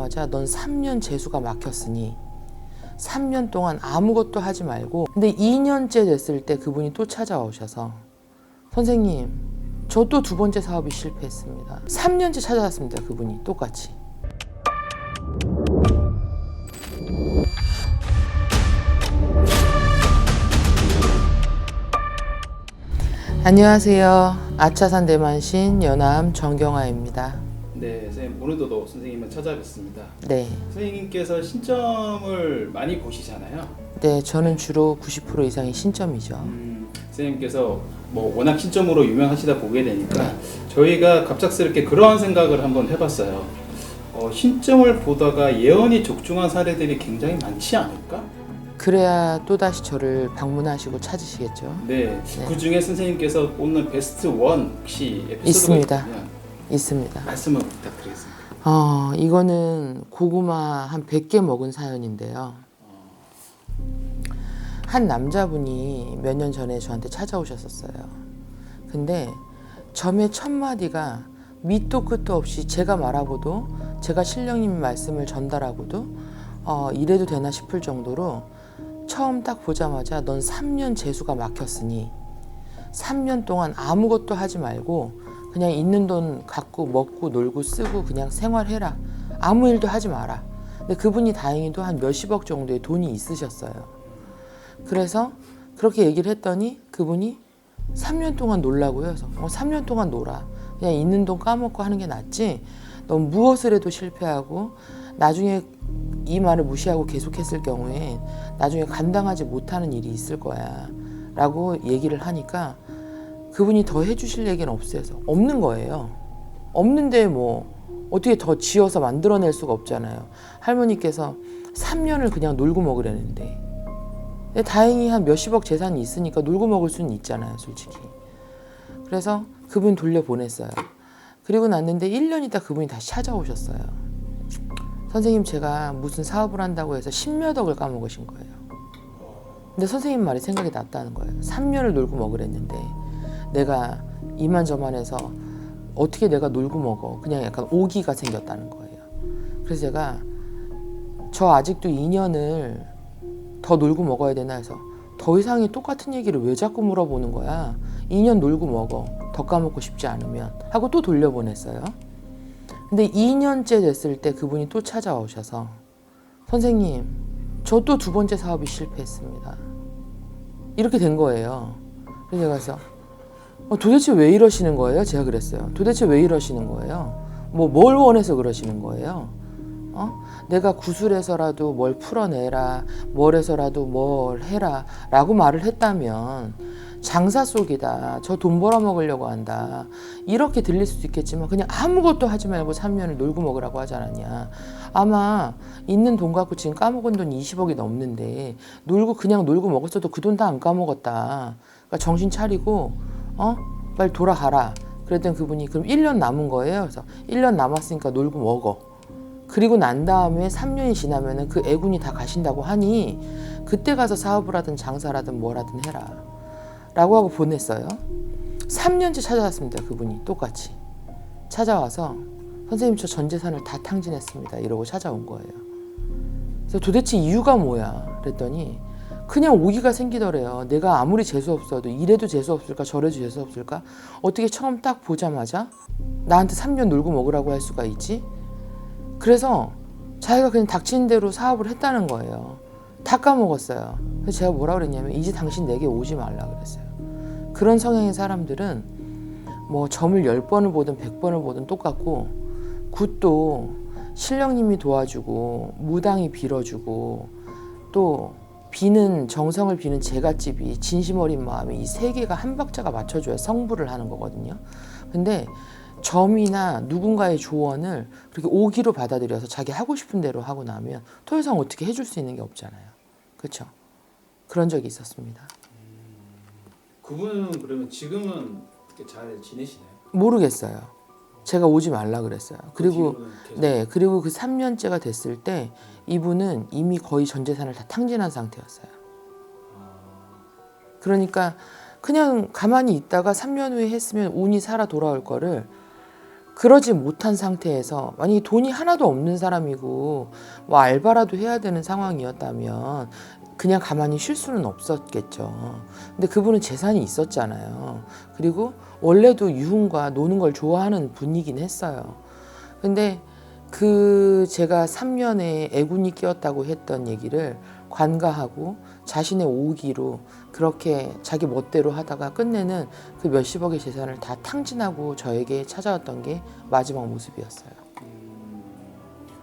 보자마자 넌 3년 재수가 막혔으니 3년 동안 아무것도 하지 말고, 근데 2년째 됐을 때 그분이 또 찾아오셔서 선생님 저 또 두 번째 사업이 실패했습니다. 3년째 찾아왔습니다. 그분이 똑같이. 안녕하세요. 아차산 대만신 연암 정경아입니다. 네, 선생님 오늘도 선생님을 찾아뵙습니다. 네. 선생님께서 신점을 많이 보시잖아요. 네, 저는 주로 90% 이상이 신점이죠. 선생님께서 뭐 워낙 신점으로 유명하시다 보게 되니까 저희가 갑작스럽게 그러한 생각을 한번 해봤어요. 신점을 보다가 예언이 적중한 사례들이 굉장히 많지 않을까? 그래야 또다시 저를 방문하시고 찾으시겠죠. 네, 그 중에 선생님께서 뽑는 베스트 1 혹시 에피소드가 있습니다. 있으면 있습니다. 말씀을 부탁드리겠습니다. 이거는 고구마 한 100개 먹은 사연인데요. 한 남자분이 몇 년 전에 저한테 찾아오셨었어요. 근데 점의 첫 마디가 밑도 끝도 없이 제가 말하고도, 제가 신령님 말씀을 전달하고도 이래도 되나 싶을 정도로 처음 딱 보자마자 넌 3년 재수가 막혔으니 3년 동안 아무것도 하지 말고 그냥 있는 돈 갖고 먹고 놀고 쓰고 그냥 생활해라. 아무 일도 하지 마라. 근데 그분이 다행히도 한 몇십억 정도의 돈이 있으셨어요. 그래서 그렇게 얘기를 했더니 그분이 3년 동안 놀라고요. 그래서 3년 동안 놀아. 그냥 있는 돈 까먹고 하는 게 낫지. 넌 무엇을 해도 실패하고 나중에 이 말을 무시하고 계속했을 경우에 나중에 감당하지 못하는 일이 있을 거야 라고 얘기를 하니까 그분이 더 해주실 얘기는 없는 거예요. 없는데 뭐 어떻게 더 지어서 만들어낼 수가 없잖아요. 할머니께서 3년을 그냥 놀고 먹으려는데, 근데 다행히 한 몇십억 재산이 있으니까 놀고 먹을 수는 있잖아요, 솔직히. 그래서 그분 돌려보냈어요. 그리고 났는데 1년 있다 그분이 다시 찾아오셨어요. 선생님 제가 무슨 사업을 한다고 해서 10몇 억을 까먹으신 거예요. 근데 선생님 말이 생각이 났다는 거예요. 3년을 놀고 먹으랬는데 내가 이만저만해서 어떻게 내가 놀고 먹어. 그냥 약간 오기가 생겼다는 거예요. 그래서 제가 저 아직도 2년을 더 놀고 먹어야 되나 해서 더 이상의 똑같은 얘기를 왜 자꾸 물어보는 거야. 2년 놀고 먹어. 더 까먹고 싶지 않으면 하고 또 돌려보냈어요. 근데 2년째 됐을 때 그분이 또 찾아오셔서 선생님 저 또 두 번째 사업이 실패했습니다. 이렇게 된 거예요. 그래서 제가 그래서 도대체 왜 이러시는 거예요? 제가 그랬어요. 도대체 왜 이러시는 거예요? 뭘 원해서 그러시는 거예요? 내가 구술해서라도 뭘 풀어내라, 뭘 해서라도 뭘 해라 라고 말을 했다면 장사 속이다, 저 돈 벌어먹으려고 한다 이렇게 들릴 수도 있겠지만 그냥 아무것도 하지 말고 3년을 놀고 먹으라고 하지 않았냐. 아마 있는 돈 갖고 지금 까먹은 돈 20억이 넘는데 그냥 놀고 먹었어도 그 돈 다 안 까먹었다. 그러니까 정신 차리고 빨리 돌아가라. 그랬더니 그분이 그럼 1년 남은 거예요. 그래서 1년 남았으니까 놀고 먹어. 그리고 난 다음에 3년이 지나면은 그 애군이 다 가신다고 하니 그때 가서 사업을 하든 장사라든 뭐라든 해라 라고 하고 보냈어요. 3년째 찾아왔습니다. 그분이 똑같이 찾아와서 선생님 저 전 재산을 다 탕진했습니다 이러고 찾아온 거예요. 그래서 도대체 이유가 뭐야 그랬더니 그냥 오기가 생기더래요. 내가 아무리 재수없어도 이래도 재수없을까 저래도 재수없을까, 어떻게 처음 딱 보자마자 나한테 3년 놀고 먹으라고 할 수가 있지. 그래서 자기가 그냥 닥치는 대로 사업을 했다는 거예요. 다 까먹었어요. 그래서 제가 뭐라 그랬냐면 이제 당신 내게 오지 말라 그랬어요. 그런 성향의 사람들은 뭐 점을 10번을 보든 100번을 보든 똑같고 굿도 신령님이 도와주고 무당이 빌어주고 또 정성을 비는 제갓집이 진심 어린 마음이 이 세 개가 한 박자가 맞춰줘야 성불을 하는 거거든요. 근데 점이나 누군가의 조언을 그렇게 오기로 받아들여서 자기 하고 싶은 대로 하고 나면 더 이상 어떻게 해줄 수 있는 게 없잖아요. 그렇죠? 그런 적이 있었습니다. 그분은 그러면 지금은 잘 지내시나요? 모르겠어요. 제가 오지 말라 그랬어요. 그리고 네, 그리고 그 3년째가 됐을 때 이분은 이미 거의 전 재산을 다 탕진한 상태였어요. 그러니까 그냥 가만히 있다가 3년 후에 했으면 운이 살아 돌아올 거를 그러지 못한 상태에서 만약에 돈이 하나도 없는 사람이고 뭐 알바라도 해야 되는 상황이었다면 그냥 가만히 쉴 수는 없었겠죠. 근데 그분은 재산이 있었잖아요. 그리고 원래도 유흥과 노는 걸 좋아하는 분이긴 했어요. 근데 그 제가 3년에 애군이 끼었다고 했던 얘기를 관가하고 자신의 오기로 그렇게 자기 멋대로 하다가 끝내는 그 몇십억의 재산을 다 탕진하고 저에게 찾아왔던 게 마지막 모습이었어요.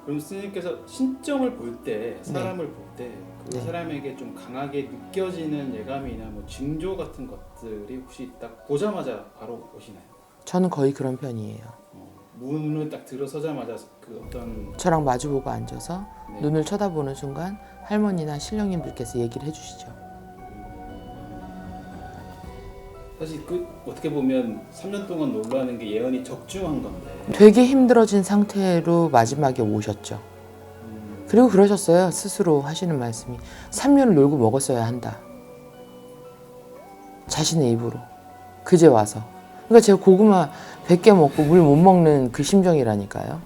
그럼 스님께서 신점을 볼 때, 사람을 볼 때 그 네. 사람에게 좀 강하게 느껴지는 예감이나 뭐 징조 같은 것들이 혹시 딱 보자마자 바로 오시나요? 저는 거의 그런 편이에요. 문을 딱 들어서자마자 그 어떤 저랑 마주보고 앉아서 네. 눈을 쳐다보는 순간 할머니나 신령님들께서 얘기를 해주시죠. 사실 그 어떻게 보면 3년 동안 놀라는 게 예언이 적중한 건데 되게 힘들어진 상태로 마지막에 오셨죠. 그리고 그러셨어요. 스스로 하시는 말씀이 3년을 놀고 먹었어야 한다. 자신의 입으로. 그제 와서. 그러니까 제가 고구마 100개 먹고 물 못 먹는 그 심정이라니까요.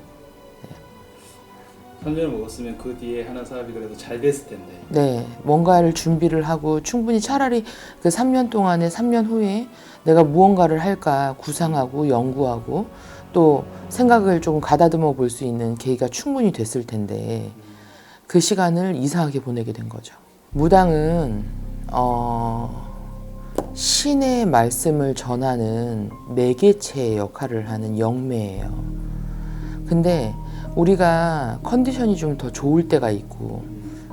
3년을 먹었으면 그 뒤에 하나 사업이 그래도 잘 됐을 텐데 네, 뭔가를 준비를 하고 충분히 차라리 그 3년 동안에 3년 후에 내가 무언가를 할까 구상하고 연구하고 또 생각을 조금 가다듬어 볼 수 있는 계기가 충분히 됐을 텐데 그 시간을 이상하게 보내게 된 거죠. 무당은 신의 말씀을 전하는 매개체의 역할을 하는 영매예요. 근데 우리가 컨디션이 좀 더 좋을 때가 있고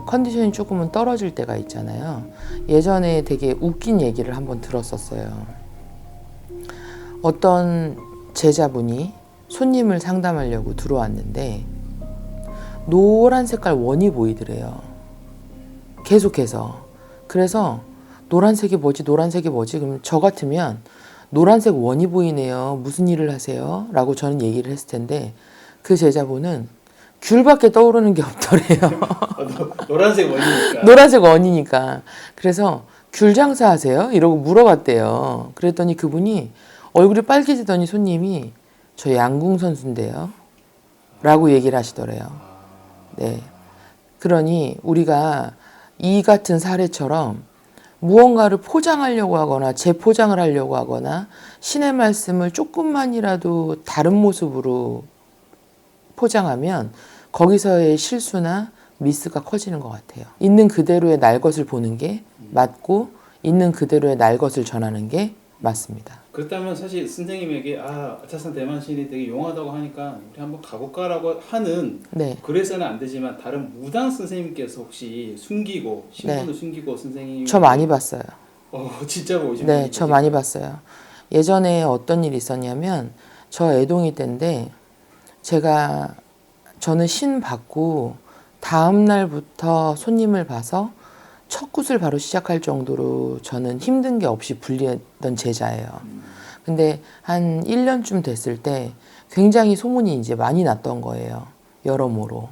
컨디션이 조금은 떨어질 때가 있잖아요. 예전에 되게 웃긴 얘기를 한번 들었었어요. 어떤 제자분이 손님을 상담하려고 들어왔는데 노란 색깔 원이 보이더래요. 계속해서. 그래서 노란색이 뭐지? 노란색이 뭐지? 그럼 저 같으면 노란색 원이 보이네요. 무슨 일을 하세요? 라고 저는 얘기를 했을 텐데 그 제자분은 귤밖에 떠오르는 게 없더래요. 노란색 원이니까 노란색 원이니까. 그래서 귤 장사하세요? 이러고 물어봤대요. 그랬더니 그분이 얼굴이 빨개지더니 손님이 저 양궁 선수인데요. 라고 얘기를 하시더래요. 네. 그러니 우리가 이 같은 사례처럼 무언가를 포장하려고 하거나 재포장을 하려고 하거나 신의 말씀을 조금만이라도 다른 모습으로 포장하면 거기서의 실수나 미스가 커지는 것 같아요. 있는 그대로의 날 것을 보는 게 맞고 있는 그대로의 날 것을 전하는 게 맞습니다. 그렇다면 사실 선생님에게 아차산 대만신이 되게 용하다고 하니까 우리 한번 가볼까라고 하는 네. 그래서는 안 되지만 다른 무당 선생님께서 혹시 숨기고 신분을 숨기고 선생님 저 많이 봤어요. 진짜로 오신 네, 분이 저 많이 봤어요. 예전에 어떤 일이 있었냐면 저 애동이 때인데 저는 신 받고 다음 날부터 손님을 봐서 첫 굿을 바로 시작할 정도로 저는 힘든 게 없이 불리던 제자예요. 근데 한 1년쯤 됐을 때 굉장히 소문이 이제 많이 났던 거예요. 여러모로.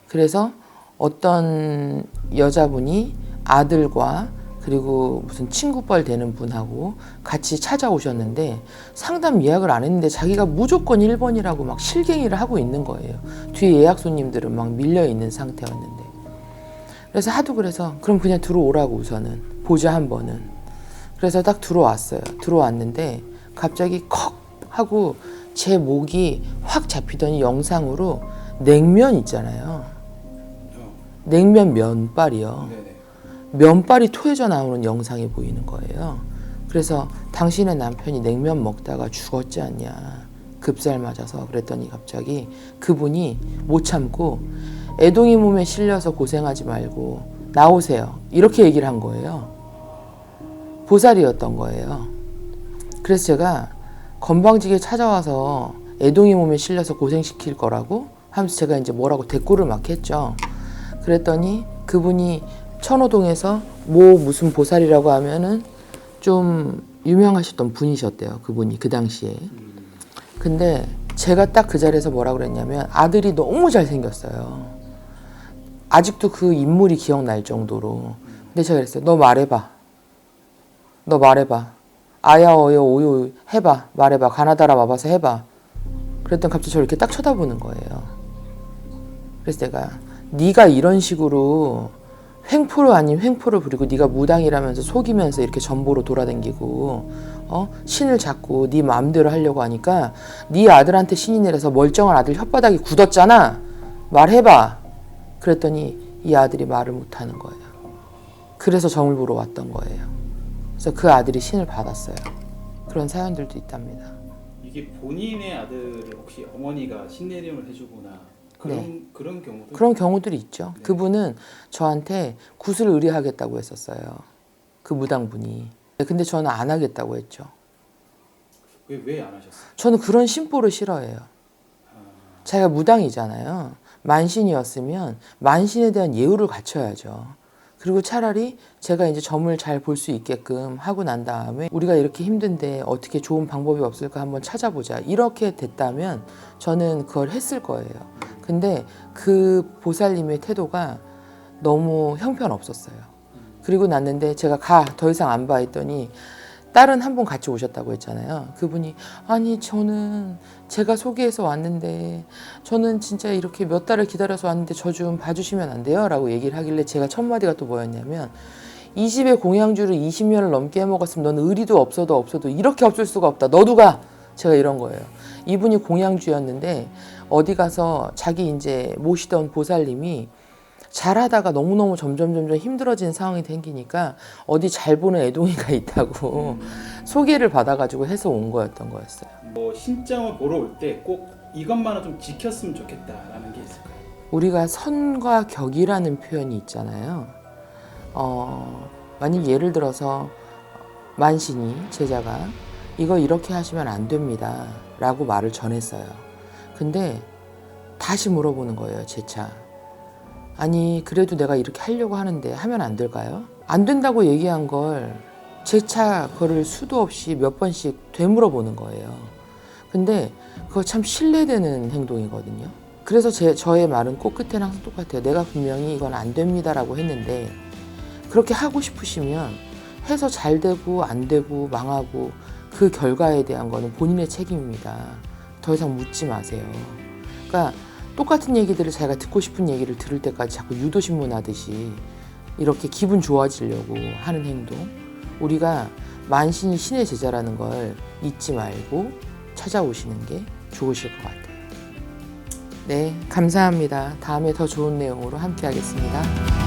그래서 어떤 여자분이 아들과 그리고 무슨 친구뻘 되는 분하고 같이 찾아오셨는데 상담 예약을 안 했는데 자기가 무조건 1번이라고 막 실갱이를 하고 있는 거예요. 뒤에 예약 손님들은 막 밀려 있는 상태였는데. 그래서 하도 그래서 그럼 그냥 들어오라고 우선은 보자 한 번은. 그래서 딱 들어왔어요. 들어왔는데 갑자기 컥 하고 제 목이 확 잡히더니 영상으로 냉면 있잖아요. 냉면 면발이요. 네네. 면발이 토해져 나오는 영상이 보이는 거예요. 그래서 당신의 남편이 냉면 먹다가 죽었지 않냐. 급살 맞아서. 그랬더니 갑자기 그분이 못 참고 애동이 몸에 실려서 고생하지 말고 나오세요. 이렇게 얘기를 한 거예요. 보살이었던 거예요. 그래서 제가 건방지게 찾아와서 애동이 몸에 실려서 고생시킬 거라고 하면서 제가 이제 뭐라고 대꾸를 막 했죠. 그랬더니 그분이 천호동에서 무슨 보살이라고 하면은 좀 유명하셨던 분이셨대요. 그분이 그 당시에. 근데 제가 딱 그 자리에서 뭐라고 그랬냐면 아들이 너무 잘생겼어요. 아직도 그 인물이 기억날 정도로. 근데 제가 그랬어요. 너 말해봐. 아야 어여 오요 해봐. 말해봐. 가나다라 와봐서 해봐. 그랬더니 갑자기 저를 이렇게 딱 쳐다보는 거예요. 그래서 내가 네가 이런 식으로 횡포를 아닌 횡포를 부리고 네가 무당이라면서 속이면서 이렇게 전보로 돌아다니고 신을 잡고 네 마음대로 하려고 하니까 네 아들한테 신이 내려서 멀쩡한 아들 혓바닥이 굳었잖아. 말해봐. 그랬더니 이 아들이 말을 못하는 거예요. 그래서 점을 보러 왔던 거예요. 그래서 그 아들이 신을 받았어요. 그런 사연들도 있답니다. 이게 본인의 아들을 혹시 어머니가 신내림을 해주거나 그런 경우도 그런 경우들이 있죠. 네. 그분은 저한테 굿을 의뢰하겠다고 했었어요. 그 무당분이. 근데 저는 안 하겠다고 했죠. 왜 안 하셨어요? 저는 그런 심보를 싫어해요. 자기가 무당이잖아요. 만신이었으면 만신에 대한 예우를 갖춰야죠. 그리고 차라리 제가 이제 점을 잘 볼 수 있게끔 하고 난 다음에 우리가 이렇게 힘든데 어떻게 좋은 방법이 없을까 한번 찾아보자. 이렇게 됐다면 저는 그걸 했을 거예요. 근데 그 보살님의 태도가 너무 형편없었어요. 그리고 났는데 제가 더 이상 안 봐 했더니 딸은 한 분 같이 오셨다고 했잖아요. 그분이 아니 저는 제가 소개해서 왔는데 저는 진짜 이렇게 몇 달을 기다려서 왔는데 저 좀 봐주시면 안 돼요? 라고 얘기를 하길래 제가 첫 마디가 또 뭐였냐면 이 집에 공양주를 20년을 넘게 해먹었으면 너는 의리도 없어도 이렇게 없을 수가 없다. 너도 가. 제가 이런 거예요. 이분이 공양주였는데 어디 가서 자기 이제 모시던 보살님이 잘하다가 너무너무 점점 힘들어진 상황이 생기니까 어디 잘 보는 애동이가 있다고 소개를 받아가지고 해서 온 거였어요. 뭐 신점을 보러 올 때 꼭 이것만은 좀 지켰으면 좋겠다라는 게 있을까요? 우리가 선과 격이라는 표현이 있잖아요. 만약 예를 들어서 만신이 제자가 이거 이렇게 하시면 안 됩니다 라고 말을 전했어요. 근데 다시 물어보는 거예요. 재차. 아니 그래도 내가 이렇게 하려고 하는데 하면 안 될까요? 안 된다고 얘기한 걸 재차 그거를 수도 없이 몇 번씩 되물어보는 거예요. 근데 그거 참 신뢰되는 행동이거든요. 그래서 저의 말은 꼭 끝에는 항상 똑같아요. 내가 분명히 이건 안 됩니다라고 했는데 그렇게 하고 싶으시면 해서 잘 되고 안 되고 망하고 그 결과에 대한 거는 본인의 책임입니다. 더 이상 묻지 마세요. 그러니까 똑같은 얘기들을 자기가 듣고 싶은 얘기를 들을 때까지 자꾸 유도신문하듯이 이렇게 기분 좋아지려고 하는 행동. 우리가 만신이 신의 제자라는 걸 잊지 말고 찾아오시는 게 좋으실 것 같아요. 네, 감사합니다. 다음에 더 좋은 내용으로 함께 하겠습니다.